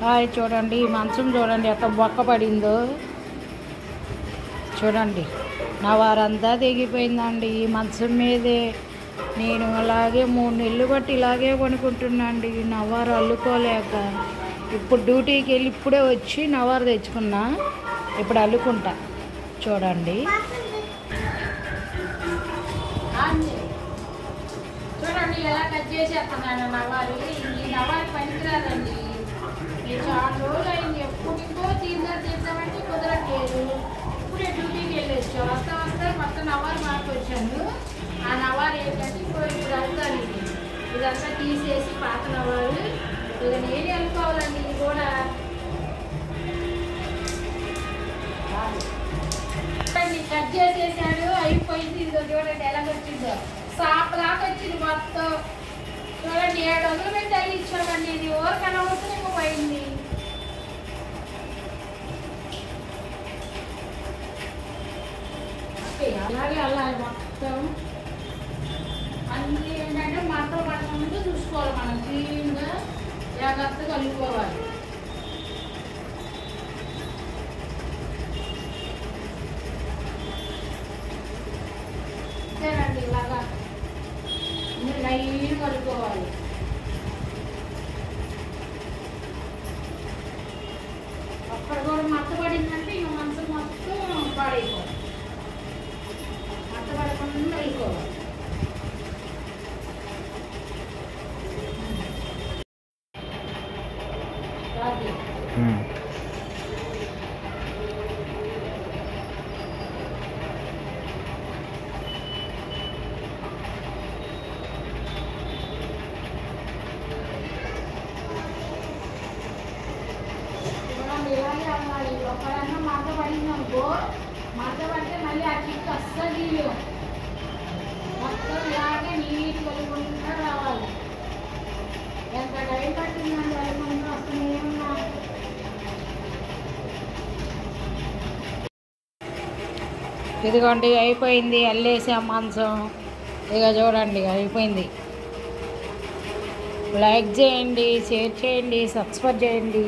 Hi చూడండి ఈ మంచం చూడండి ఎంత బొక్క పడిందో చూడండి. నా వారంతా తెగిపోయిందండి ఈ మంచం మీదే. నేను అలాగే 3 నెలలు బట్టి ఇలాగే కొనుక్కుంటున్నాండి నవారు అల్లుకోలేక. ఇప్పుడు డ్యూటీకి వెళ్ళి ఇప్పుడే వచ్చి నవారు తెచ్చుకున్నా, ఇప్పుడు అల్లుకుంటా చూడండి. చూడండి ఎలా కట్ చేసేస్తున్నాను నవారు. ఈ నవారు పనికిరాదండి. నేను చాలా రోజులు అయింది, ఎప్పుడుకో తీద్దామంటే కుదరట్లేదు. ఇప్పుడే డ్యూటీకి వెళ్ళొచ్చు, వస్తా మొత్తం నవారు మార్కొచ్చాను. ఆ నవారు ఏంటంటే ఇప్పుడు అల్లుతాను. ఇదంతా తీసేసి పాత నవారు ఇక నేనే అనుకోవాలండి. ఇది కూడా కట్ చేసేసాడు, అయిపోయింది. ఇదిగో చూడండి ఎలా వచ్చిందో, సాపలాగా వచ్చింది మొత్తం. చూడండి 700 పెట్టి అల్లి ఇచ్చామండి. ఇది ఓరికన్నా అవసరం పోయింది. అలాగే అల్లాలి మొత్తం. అన్నీ ఏంటంటే మంటలు పడకముందు చూసుకోవాలి, మనం క్లీన్గా జాగ్రత్తగా కలుపుకోవాలి. అంతేనండి, ఇలాగా లైన్ కలుపుకోవాలి. అక్కడ కూడా మత్త పడిందంటే ఇంక మంచం మొత్తం పాడైపోవాలి. మత్త పడకుండా వెళ్ళిపోవాలి. ఇలాగే అవ్వాలి. ఒకరన్నా మత పడిందనుకో, మత పడితే మళ్ళీ ఆ చిక్కు అస్సలు తీయలేము. మొత్తం ఇలాగే నీట్ కలుపుకుంటూ రావాలి. ఎంత టైం పట్టిందండి కలుపుకుంటూ వస్తుంది. ఏమన్నా ఇదిగోండి అయిపోయింది, అల్లేసా మంచం. ఇక చూడండి అయిపోయింది. లైక్ చేయండి, షేర్ చేయండి, సబ్స్క్రైబ్ చేయండి.